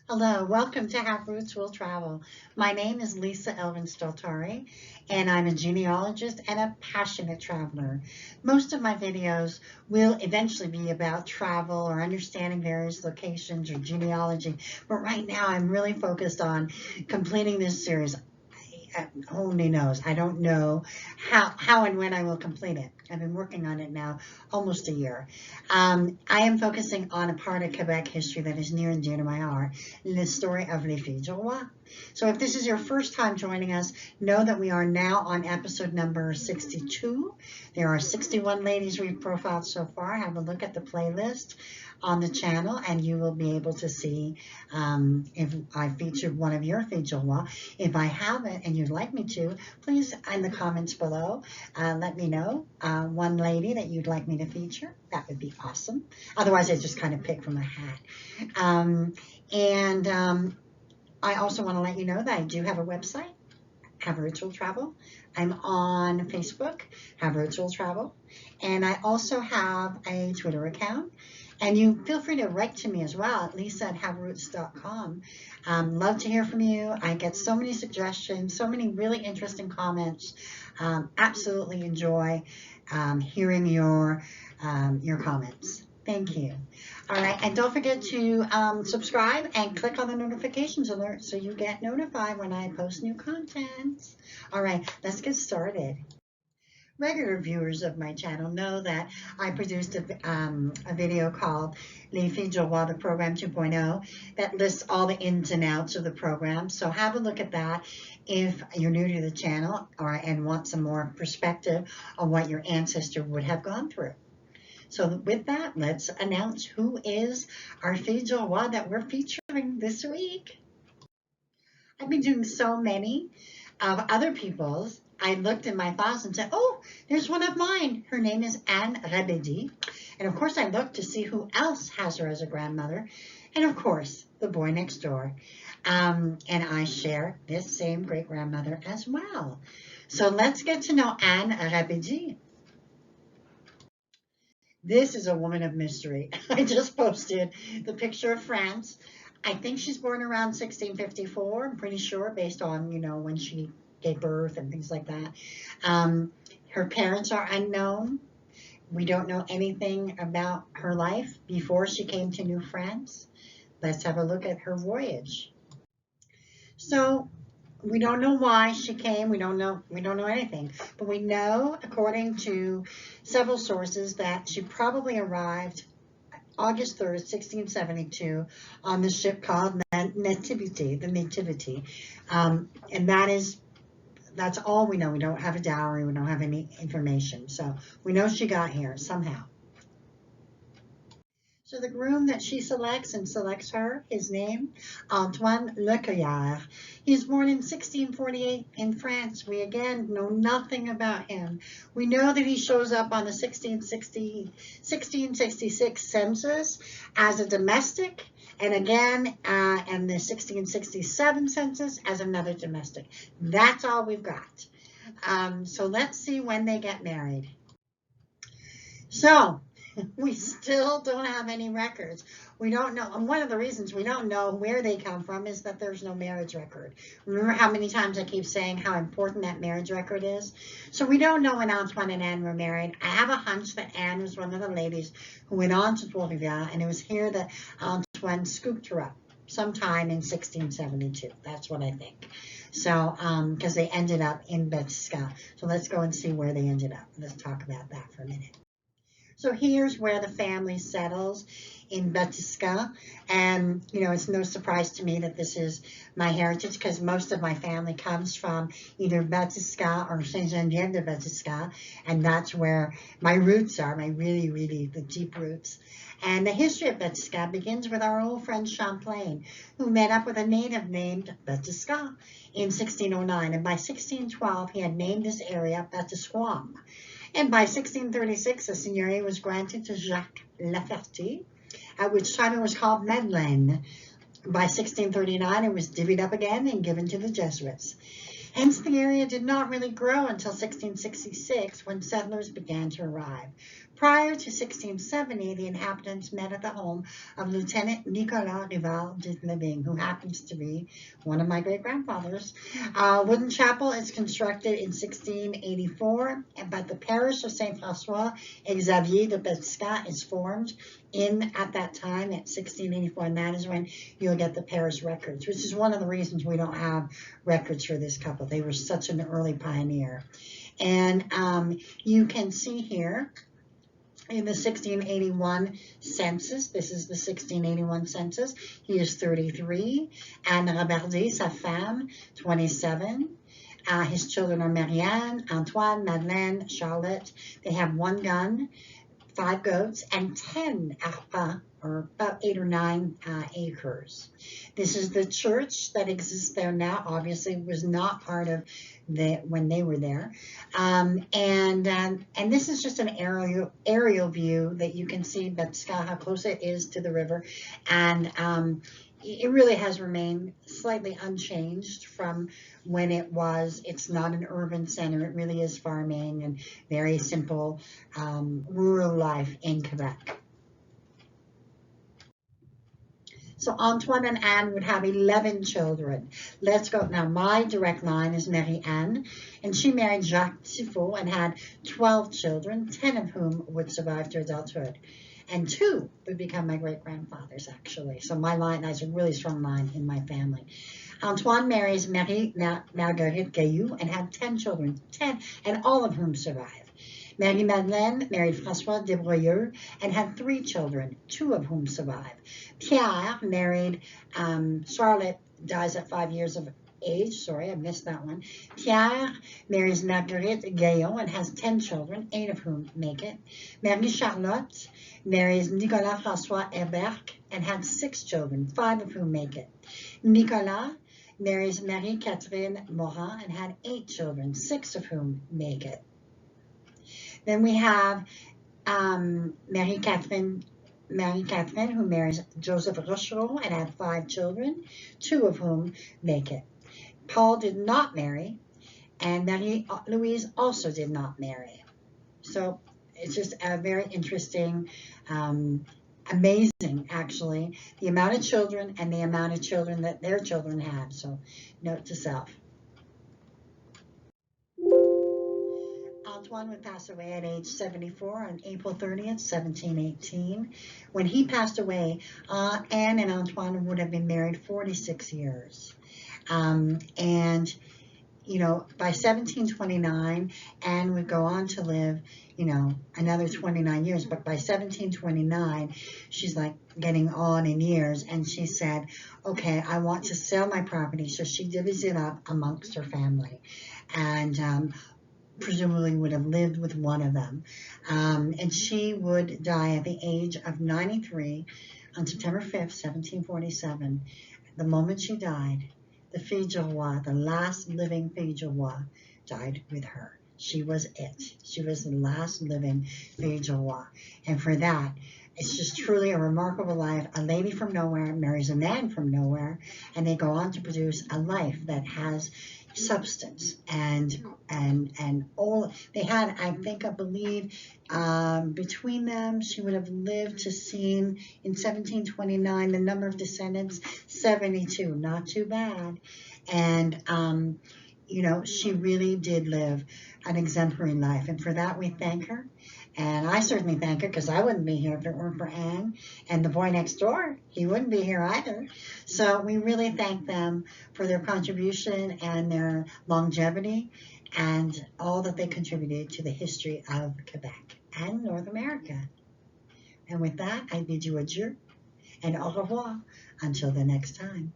Hello, welcome to Have Roots Will Travel. My name is Lisa Elvin Steltari, and I'm a genealogist and a passionate traveler. Most of my videos will eventually be about travel or understanding various locations or genealogy, but right now I'm really focused on completing this series. Only knows. I don't know how and when I will complete it. I've been working on it now almost a year. I am focusing on a part of Quebec history that is near and dear to my heart, the story of Les Filles du Roi. So if this is your first time joining us, know that we are now on episode number 62. There are 61 ladies we've profiled so far. Have a look at the playlist on the channel and you will be able to see if I featured one of your Filles du Roi. If I haven't and you'd like me to, please in the comments below let me know one lady that you'd like me to feature. That would be awesome. Otherwise, I just kind of pick from a hat. And I also want to let you know that I do have a website, Have Roots Will Travel. I'm on Facebook, Have Roots Will Travel. And I also have a Twitter account. And you feel free to write to me as well at lisa@haveroots.com. Love to hear from you. I get so many suggestions, so many really interesting comments. Absolutely enjoy hearing your comments. Thank you. All right, and don't forget to subscribe and click on the notifications alert so you get notified when I post new content. All right, let's get started. Regular viewers of my channel know that I produced a video called Les Filles du Roi, the Program 2.0, that lists all the ins and outs of the program. So have a look at that if you're new to the channel and want some more perspective on what your ancestor would have gone through. So with that, let's announce who is our Filles du Roi that we're featuring this week. I've been doing so many of other people's. I looked in my files and said, oh, there's one of mine. Her name is Anne Rabady. And of course, I looked to see who else has her as a grandmother. And of course, the boy next door. And I share this same great grandmother as well. So let's get to know Anne Rabady. This is a woman of mystery. I just posted the picture of France. I think she's born around 1654. I'm pretty sure, based on, when she gave birth and things like that. Her parents are unknown. We don't know anything about her life before she came to New France. Let's have a look at her voyage. So we don't know why she came. We don't know anything, but we know, according to several sources, that she probably arrived August 3rd, 1672, on the ship called Nativity, the Nativity, and that's all we know. We don't have a dowry. We don't have any information, so we know she got here somehow. So the groom that she selects her, his name, Antoine Lecuyer. He was born in 1648 in France. We again know nothing about him. We know that he shows up on the 1666 census as a domestic, and again in the 1667 census as another domestic. That's all we've got. So let's see when they get married. So we still don't have any records. We don't know. And one of the reasons we don't know where they come from is that there's no marriage record. Remember how many times I keep saying how important that marriage record is? So we don't know when Antoine and Anne were married. I have a hunch that Anne was one of the ladies who went on to Trois-Rivières, and it was here that Antoine scooped her up sometime in 1672. That's what I think. So, because they ended up in Batisca. So let's go and see where they ended up. Let's talk about that for a minute. So here's where the family settles, in Batisca. And, it's no surprise to me that this is my heritage because most of my family comes from either Batisca or Saint-Geneviève de Batisca. And that's where my roots are, my really, really the deep roots. And the history of Batisca begins with our old friend Champlain, who met up with a native named Batisca in 1609. And by 1612, he had named this area Batisouam. And by 1636, a seigneury was granted to Jacques Laferty, at which time it was called Madeleine. By 1639, it was divvied up again and given to the Jesuits. Hence, the area did not really grow until 1666, when settlers began to arrive. Prior to 1670, the inhabitants met at the home of Lieutenant Nicolas Rival de Leving, who happens to be one of my great-grandfathers. Wooden chapel is constructed in 1684, but the parish of Saint François Xavier de Besca is formed at that time at 1684, and that is when you'll get the parish records, which is one of the reasons we don't have records for this couple. They were such an early pioneer. And you can see here in the 1681 census, this is the 1681 census, he is 33, and Rabady, sa femme, 27. His children are Marianne, Antoine, Madeleine, Charlotte. They have 1 gun, 5 goats, and 10 arpents, or about 8 or 9 acres. This is the church that exists there now. Obviously, was not part of when they were there. And this is just an aerial view that you can see how close it is to the river. And it really has remained slightly unchanged from when it was. It's not an urban center. It really is farming and very simple rural life in Quebec. So Antoine and Anne would have 11 children. Let's go. Now, my direct line is Marie-Anne, and she married Jacques Tifo and had 12 children, 10 of whom would survive to adulthood. And 2 would become my great-grandfathers, actually. So my line has a really strong line in my family. Antoine marries Marie Marguerite Gaillou and had 10 children, 10, and all of whom survived. Marie-Madeleine married François Desbroyeux and had 3 children, 2 of whom survived. Pierre married Charlotte, dies at 5 years of age. Sorry, I missed that one. Pierre marries Marguerite Gaillon and has 10 children, 8 of whom make it. Marie-Charlotte marries Nicolas François Herbert and had 6 children, 5 of whom make it. Nicolas marries Marie-Catherine Morin and had 8 children, 6 of whom make it. Then we have Marie-Catherine, who marries Joseph Rochereau and had 5 children, 2 of whom make it. Paul did not marry, and Marie-Louise also did not marry. So it's just a very interesting, amazing, actually, the amount of children and the amount of children that their children had. So note to self. Antoine would pass away at age 74 on April 30th, 1718. When he passed away, Anne and Antoine would have been married 46 years. And, you know, by 1729, Anne would go on to live, you know, another 29 years. But by 1729, she's like getting on in years. And she said, okay, I want to sell my property. So she divvies it up amongst her family. And presumably would have lived with one of them. And she would die at the age of 93 on September 5th, 1747. The moment she died, the Fille du Roi, the last living Fille du Roi, died with her. She was it. She was the last living Fille du Roi. And for that, it's just truly a remarkable life. A lady from nowhere marries a man from nowhere, and they go on to produce a life that has substance and all they had. I believe between them she would have lived to see in 1729 the number of descendants 72. Not too bad. And you know, she really did live an exemplary life, and for that we thank her. And I certainly thank her, because I wouldn't be here if it weren't for Anne. And the boy next door, he wouldn't be here either. So we really thank them for their contribution and their longevity and all that they contributed to the history of Quebec and North America. And with that, I bid you adieu and au revoir until the next time.